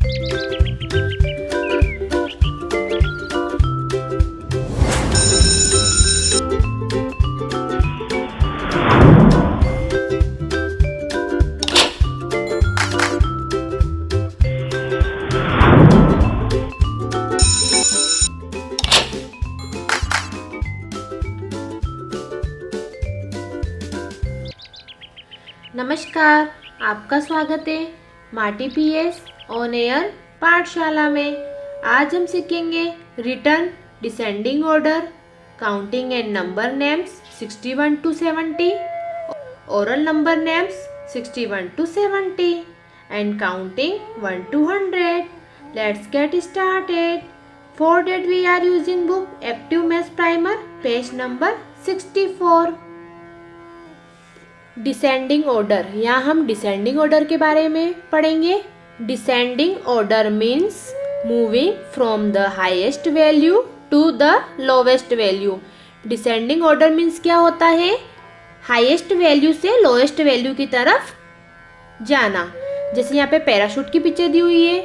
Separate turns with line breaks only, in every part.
नमस्कार, आपका स्वागत है माटी पीएस ऑन एयर पाठशाला में। आज हम सीखेंगे return, descending order, counting and number names 61 to 70, oral number names 61 to 70 and counting 1 to 100. Let's get started. For that we are using book Active Maths Primer, page number 64. Descending order, यहाँ हम descending order के बारे में पढ़ेंगे। Descending order means moving from the highest value to the lowest value. Descending order means क्या होता है? Highest value से लोएस्ट वैल्यू की तरफ जाना। जैसे यहाँ पे पैराशूट की पिक्चर दी हुई है,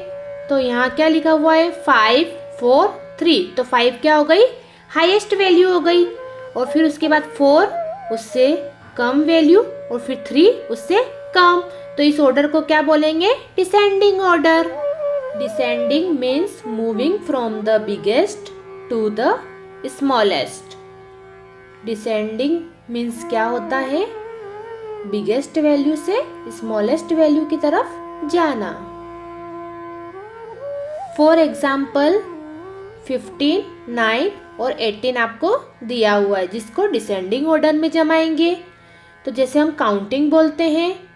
तो यहाँ क्या लिखा हुआ है? 5 4 3, तो 5 क्या हो गई? हाईएस्ट वैल्यू हो गई। और फिर उसके बाद 4 उससे कम वैल्यू, और फिर 3 उससे कम। तो इस ऑर्डर को क्या बोलेंगे? Descending order. Descending means moving from the biggest to the smallest. Descending means क्या होता है? बिगेस्ट वैल्यू से स्मॉलेस्ट वैल्यू की तरफ जाना। फॉर एग्जाम्पल 15, 9 और 18 आपको दिया हुआ है, जिसको डिसेंडिंग ऑर्डर में जमाएंगे। तो जैसे हम काउंटिंग बोलते हैं,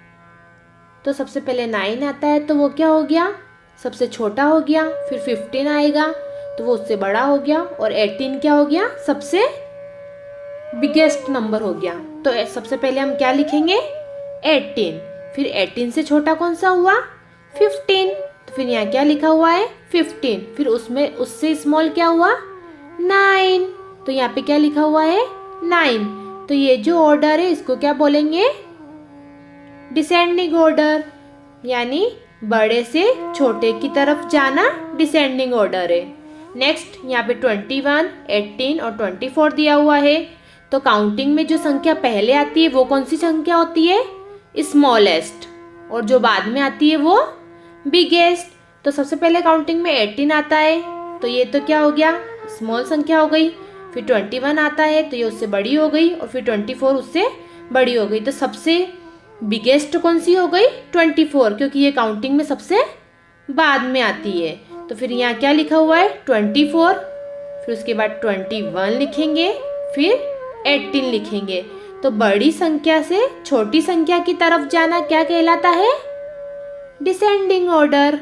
तो सबसे पहले 9 आता है, तो वो क्या हो गया? सबसे छोटा हो गया। फिर 15 आएगा, तो वो उससे बड़ा हो गया। और 18 क्या हो गया? सबसे बिगेस्ट नंबर हो गया। तो सबसे पहले हम क्या लिखेंगे? 18। फिर 18 से छोटा कौन सा हुआ? 15। तो फिर यहाँ क्या लिखा हुआ है? 15। फिर उसमें उससे स्मॉल क्या हुआ? 9। तो यहाँ पे क्या लिखा हुआ है? 9। तो ये जो ऑर्डर है इसको क्या बोलेंगे? डिसेंडिंग ऑर्डर, यानी बड़े से छोटे की तरफ जाना डिसेंडिंग ऑर्डर है। नेक्स्ट यहाँ पे 21, 18 और 24 दिया हुआ है। तो काउंटिंग में जो संख्या पहले आती है वो कौन सी संख्या होती है? स्मॉलेस्ट। और जो बाद में आती है वो बिगेस्ट। तो सबसे पहले काउंटिंग में 18 आता है, तो ये तो क्या हो गया? स्मॉल संख्या हो गई। फिर 21 आता है, तो ये उससे बड़ी हो गई। और फिर 24 उससे बड़ी हो गई। तो सबसे बिगेस्ट कौन सी हो गई? 24, क्योंकि ये काउंटिंग में सबसे बाद में आती है। तो फिर यहाँ क्या लिखा हुआ है? 24। फिर उसके बाद 21 लिखेंगे, फिर 18 लिखेंगे। तो बड़ी संख्या से छोटी संख्या की तरफ जाना क्या कहलाता है? Descending order.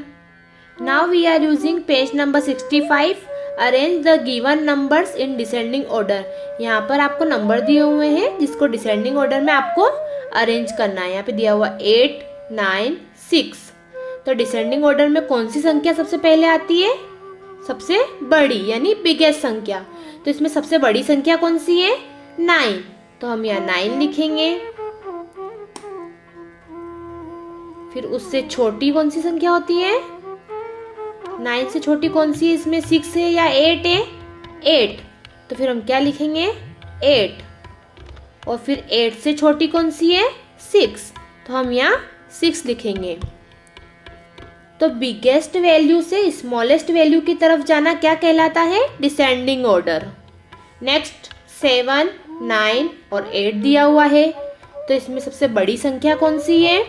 Now we are using page number 65। Arrange the given numbers in descending order. यहाँ पर आपको नंबर दिए हुए हैं, जिसको डिसेंडिंग ऑर्डर में आपको अरेंज करना है। यहाँ पे दिया हुआ 8, 9, 6। तो डिसेंडिंग ऑर्डर में कौन सी संख्या सबसे पहले आती है? सबसे बड़ी, यानी बिगेस्ट संख्या। तो इसमें सबसे बड़ी संख्या कौन सी है? 9। तो हम यहाँ 9 लिखेंगे। फिर उससे छोटी कौन सी संख्या होती है? 9 से छोटी कौन सी है? इसमें 6 है या 8 है? 8। तो फिर हम क्या लिखेंगे? 8। और फिर 8 से छोटी कौन सी है? 6। तो हम यहाँ 6 लिखेंगे। तो बिगेस्ट वैल्यू से स्मॉलेस्ट वैल्यू की तरफ जाना क्या कहलाता है? Descending order. नेक्स्ट 7, 9 और 8 दिया हुआ है। तो इसमें सबसे बड़ी संख्या कौन सी है?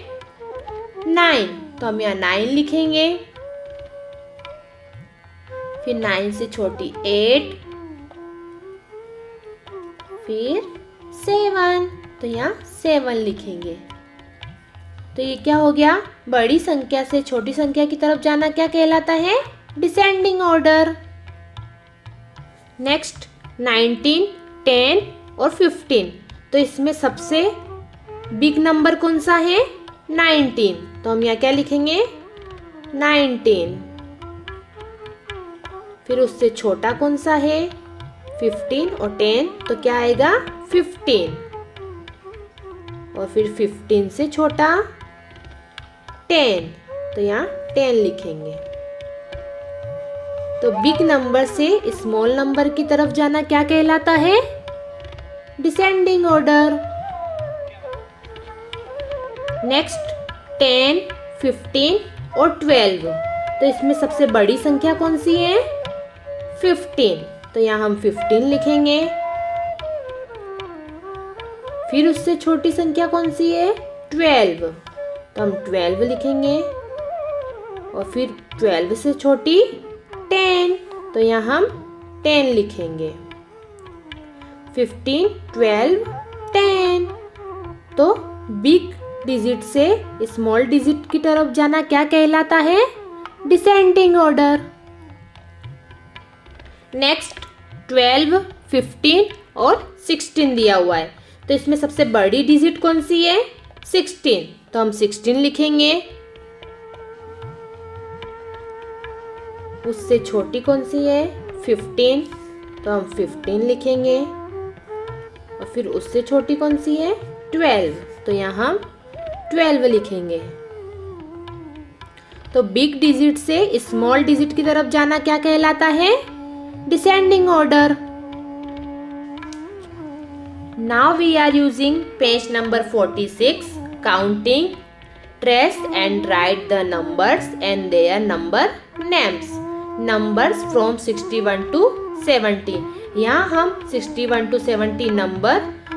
9। तो हम यहाँ 9 लिखेंगे। फिर 9 से छोटी 8, फिर 7। तो यहाँ 7 लिखेंगे। तो ये क्या हो गया? बड़ी संख्या से छोटी संख्या की तरफ जाना क्या कहलाता है? Descending order. नेक्स्ट 19, 10 और 15। तो इसमें सबसे बिग नंबर कौन सा है? 19। तो हम यहाँ क्या लिखेंगे? 19। फिर उससे छोटा कौन सा है? 15 और 10। तो क्या आएगा? 15। और फिर 15 से छोटा 10। तो यहाँ 10 लिखेंगे। तो बिग नंबर से स्मॉल नंबर की तरफ जाना क्या कहलाता है? Descending order. नेक्स्ट 10, 15 और 12। तो इसमें सबसे बड़ी संख्या कौन सी है? 15। तो यहाँ हम 15 लिखेंगे। फिर उससे छोटी संख्या कौन सी है? 12। तो हम 12 लिखेंगे। और फिर 12 से छोटी 10। तो यहाँ हम 10 लिखेंगे। 15, 12, 10। तो बिग डिजिट से स्मॉल डिजिट की तरफ जाना क्या कहलाता है? Descending order. नेक्स्ट 12, 15 और 16 दिया हुआ है। तो इसमें सबसे बड़ी डिजिट कौन सी है? 16। तो हम 16 लिखेंगे। उससे छोटी कौन सी है? 15। तो हम 15 लिखेंगे। और फिर उससे छोटी कौन सी है? 12। तो यहाँ हम 12 लिखेंगे। तो बिग डिजिट से स्मॉल डिजिट की तरफ जाना क्या कहलाता है? Descending order. Now we are using page number 46, counting, trace and write the numbers and their number names. Numbers from 61 to 70. यहाँ हम 61 to 70 नंबर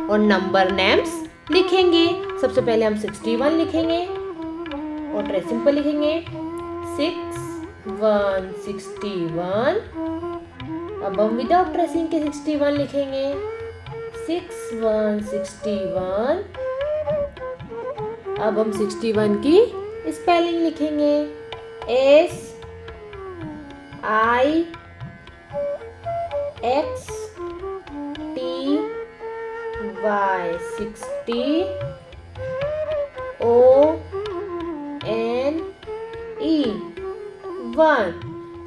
और नंबर नेम्स लिखेंगे। सबसे पहले हम 61 लिखेंगे और ट्रेसिंग पर लिखेंगे 6, 1, 61। अब हम विदाउट ट्रेसिंग के 61 लिखेंगे 6, 1, 61। अब हम 61 की स्पेलिंग लिखेंगे S I X T Y 60 O N E 1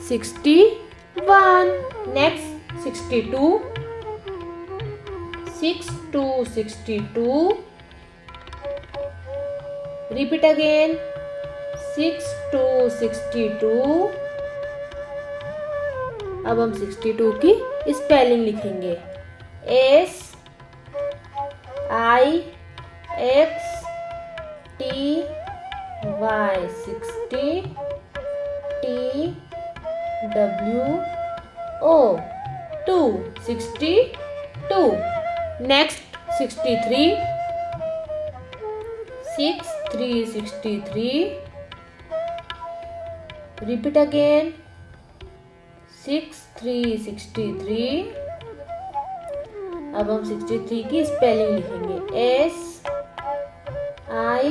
61। Next 62 6, 2, 62। Repeat again 6, 2, 62। अब हम 62 की स्पेलिंग लिखेंगे S I X T Y 60 T W O 2 62। Next 63 6, 3, 63। Repeat again 6, 3, 63। अब हम 63 की स्पेलिंग लिखेंगे S I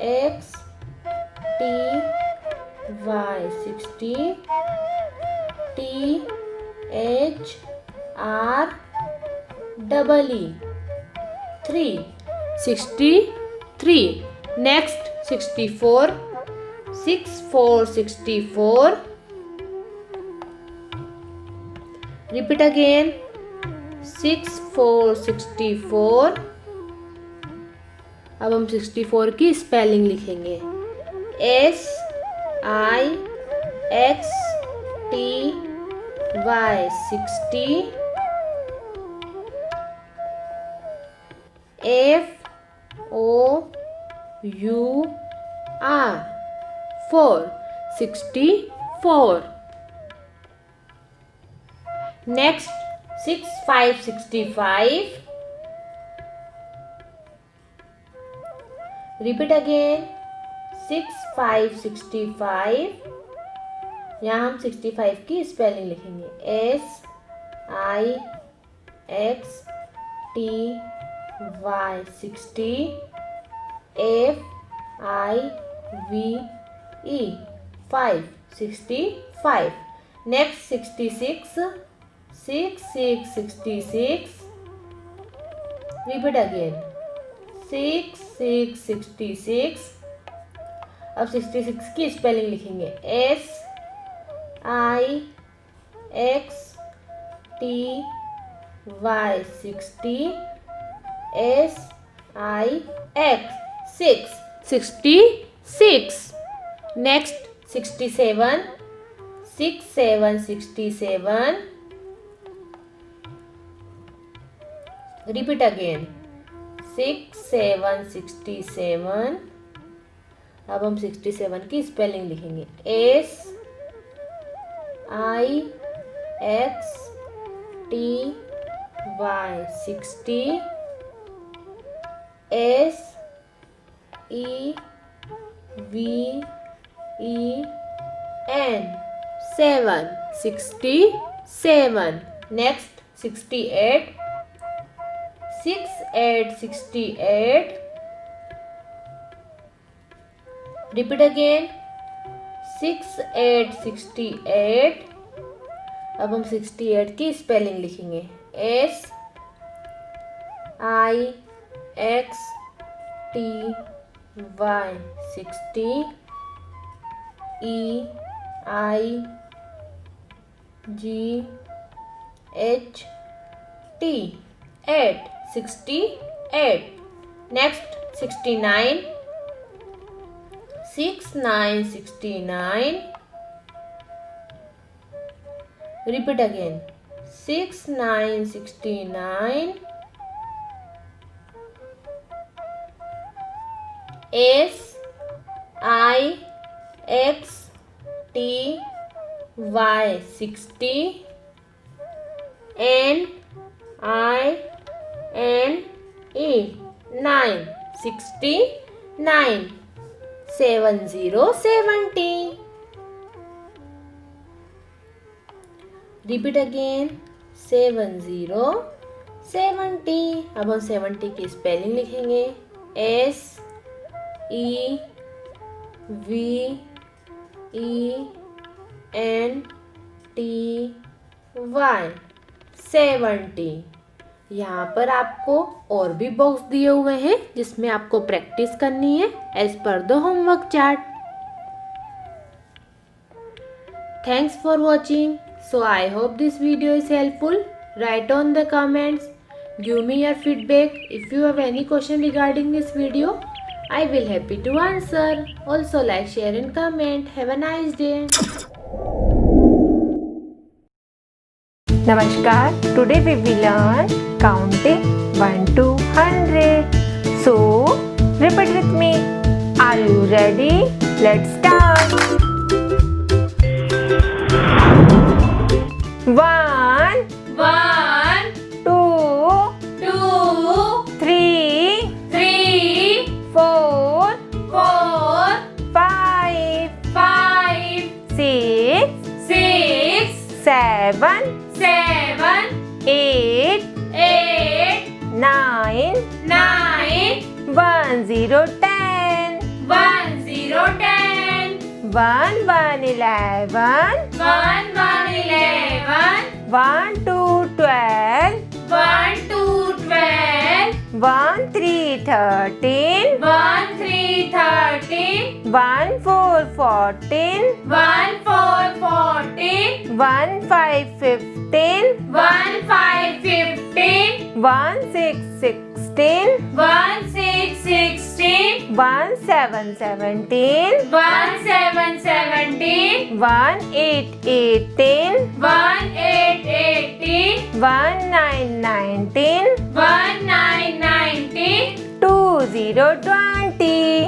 X T Y 60 T H R E 3 63। Next 64 6, 4, 64। Repeat again 6, 4, 64। अब हम 64 की स्पेलिंग लिखेंगे S I X T Y 60 F O U R 4 64। Next 6, 5, 65। Repeat again 6, 5, 65। यहाँ हम 65 की स्पेलिंग लिखेंगे S I X T Y 60 F I V E 5 65। Next 66 6, 6, 66। Repeat again 6, 6, 66। अब 66 की स्पेलिंग लिखेंगे S I X T Y 60 S I X 6 66। Next 67 6 7 67. Repeat again. 6 7 67. अब हम 67 की स्पेलिंग लिखेंगे. SIXTY 60. SEVEN 7 67. Next 68. 6 8 68. Repeat again. 6 8 68. अब हम 68 की स्पेलिंग लिखेंगे. SIXTY 60. EIGHT 8 68. Next 69. 6 9 69. Repeat again. 6 9 69. SIXTY 60. NINE 9 69. 70 70. Repeat again. 70 70. अब हम 70 की स्पेलिंग लिखेंगे. SEVENTY 70. यहाँ पर आपको और भी बॉक्स दिए हुए हैं जिसमें आपको प्रैक्टिस करनी है as per the homework chart. Thanks for watching. So I hope this video is helpful. Write on the comments. Give me your feedback. If you have any question regarding this video, I will happy to answer. Also like, share and comment. Have a nice day.
Namaskar. Today we will learn counting 1 to 100. So repeat with me. Are you ready? Let's start. 1
1
2
2
3
3
4
4
5
5
6
6
7
7
8
8
9
9
1 0 10
1 0 10
1 1 11
1 1 11
1 2 12
1 2 12
1 3 13
1 3 13
1 4 14
1 4 14
1 5 15
1 5 15
1 6 16
1 6 16
1 7 17
1 7 17
1 8 18
1 8 18
1 9 19
1 9 19
2 0 20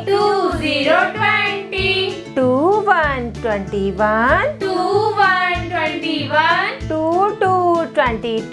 2 0 20
2 1 21
2 1 21
2 2 22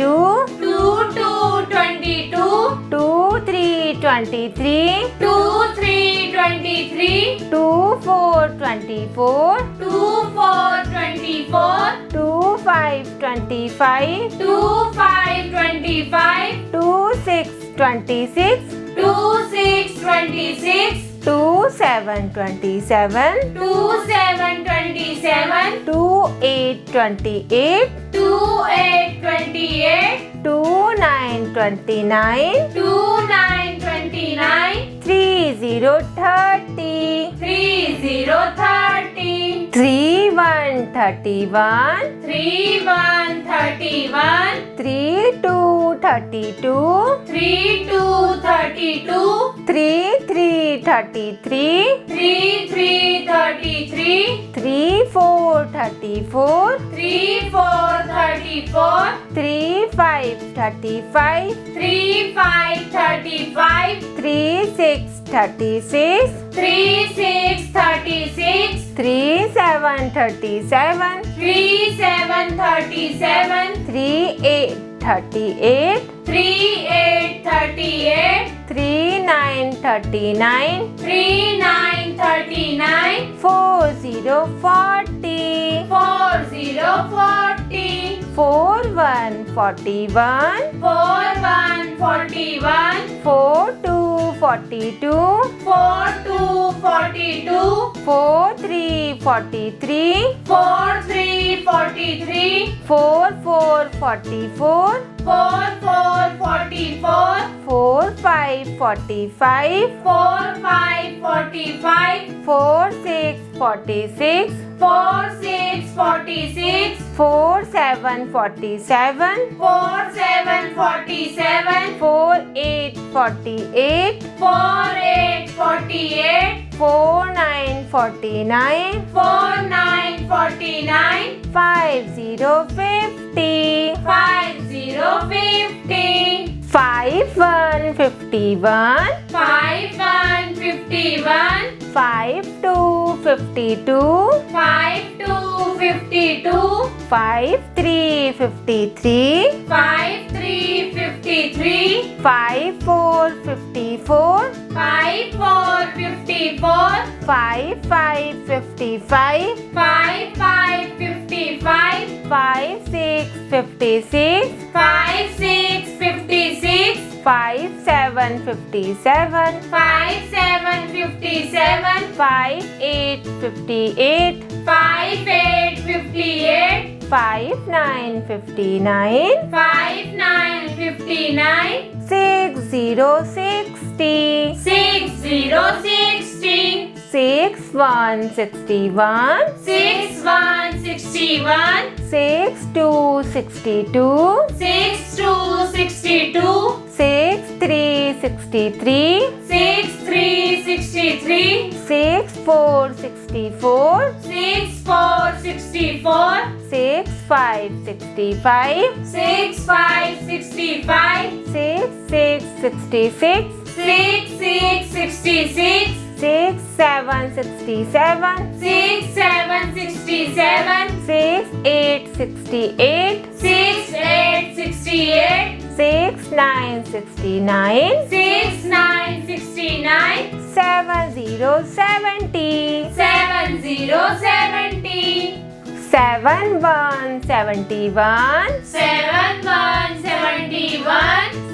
2 2 22
2 3 23
2 3 23
2 4 24
2 4 24
2 5 25
2 5 25
2 6 26
2 6 26
2 7 27
2 7 27
2 8 28
2 8 28
2 9 29
2 9 29
3 0 30
3 0 30
3 1 31
3 1 31
3 2 32,
3 2 32,
3 3 33,
3 3 33,
3 4 34,
3 4 34,
3 5 35,
3 5 35,
3 6 36,
3 6 36,
3 7 37,
3 7 37,
3 8 38,
3 8 38,
3 9 39,
3 9 39,
4 0 40,
4 0 40,
4 1 41,
4 1 41,
4 2 42,
4 2 42,
4 3 43,
4 3 43,
4 4 44,
4 4 44,
4 5 45,
4 5 45,
4 6 46,
4 6 46,
4 7 47,
4 7 47,
4 8 48,
4 8 48,
4 9 49,
4 9 49,
5 0 50,
5 0 50,
5 1 51,
5 1 51,
5 2 52,
5 2 52,
5 3 53,
5 3 53,
5 4 54,
5 4 54,
5 5 55,
5 5 55,
5 6 56,
5 6 56,
5 7 57,
5 7 57,
5 8 58,
5 8 58,
5 9 59,
5 9 59,
6 0 60,
6 0 60,
6 1 61,
6 1 61,
6 2 62,
6 2 62,
6 3 63,
6 3 63,
6 4 64,
6 4 64,
6 5 65,
6 5 65,
6 6 66,
6 6 66,
6 7 67,
6 7 67,
6 8 68,
6 8 68,
6 9 69,
6 9 69,
7 0 70,
7 0 70,
7 1 71,
7 1 71,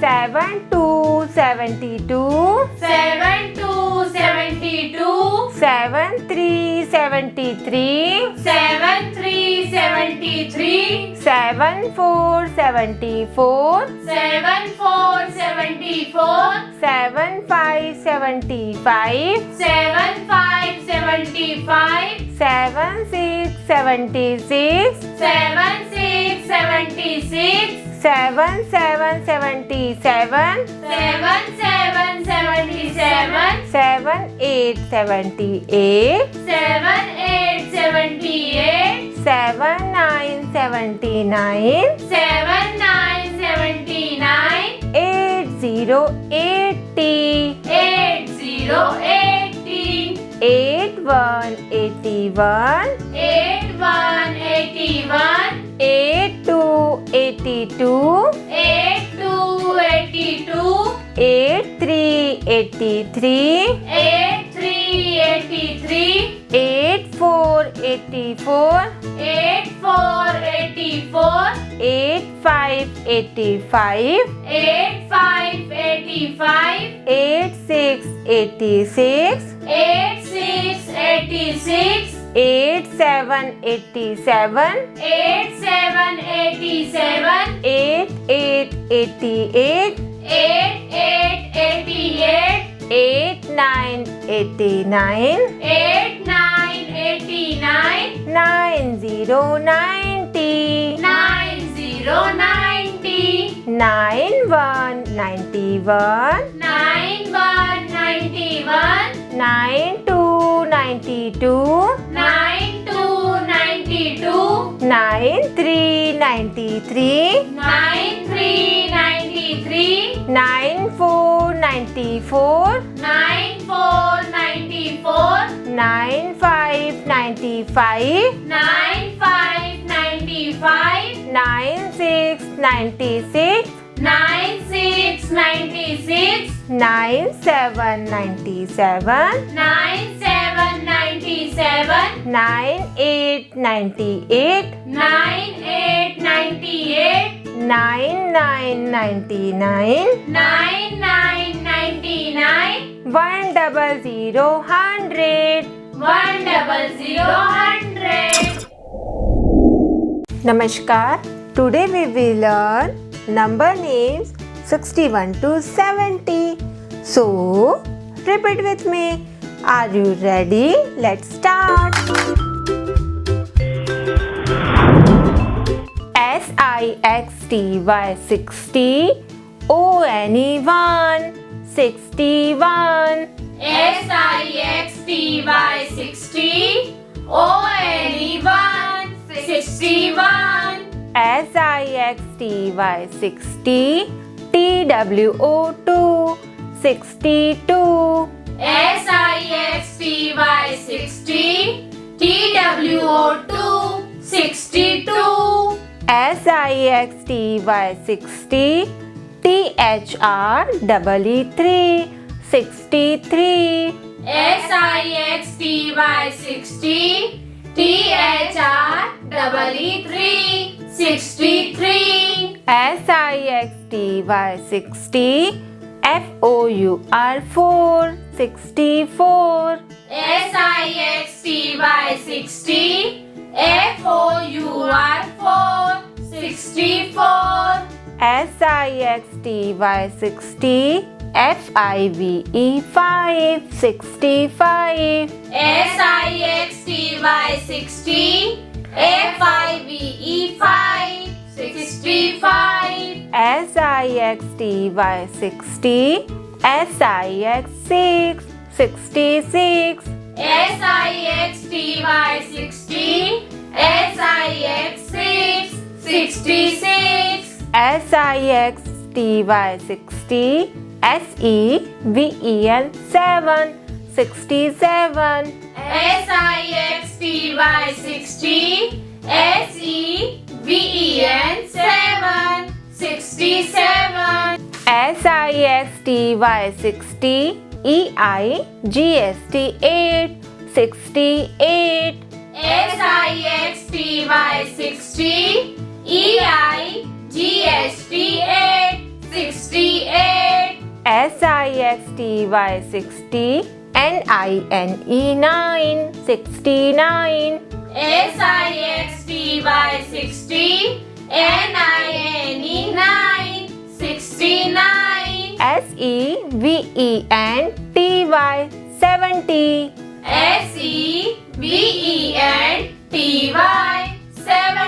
7 2 72,
7 2 72,
7 3 73,
7 3 73,
7 4 74,
7 4 74,
7 5 75,
7 5 75,
7 6 76,
7 6 76,
7 7 77,
7 7 77,
7 8 78,
7 8 78,
7 9 79,
7 9 79,
8 0 80,
8 0 80,
8 1 81,
8 1 81,
8 2 82,
8 2 82,
8 3 83,
8 3 83,
8 4 84,
8 4 84,
8 5 85,
8 5 85,
8 6 86,
8 6 86,
8 7 87,
8 7 87,
8 8 88,
8 8 88,
8 9 89,
8 9 89,
9 0 90,
9 0 90,
9 1 91,
9 1 91,
9 2 92,
9 2 92,
9 3 93,
9 3 93,
9 4 94,
9 4 94,
9 5 95,
9 5 95,
9 6 96,
9 6 96,
9 7 97,
9 7 97,
9 8 98,
9 8 98,
9 9 99,
9 9 99,
1 0 0 100.
1 0 0 100.
Namaskar. Today we will learn number names 61 to 70. So, repeat with me. Are you ready? Let's start. SIXTY 60, ONE 1 61.
SIXTY 60, ONE 1 61.
SIXTY 60, TWO 2 62.
SIXTY 60, TWO 2 62.
SIXTY 60, THR 3 63.
SIXTY 60, THR 3 63.
SIXTY 60, FOUR 4 64.
SIXTY 60, FOUR 4 64.
SIXTY 60, FIVE 5 65.
SIXTY 60, FIVE 5 65.
SIXTY 60, SIX 6 66.
SIXTY 60, SIX 6 66.
SIXTY 60, SEVEN 7 67.
SIXTY 60, SEVEN 7 67.
SIXTY 60, EIGST 8 68.
SIXTY 60, EIGST 8 68.
SIXTY 60, NINE 9 69.
SIXTY 60, NINE 9 69.
SEVENTY 70.
SEVENTY 70.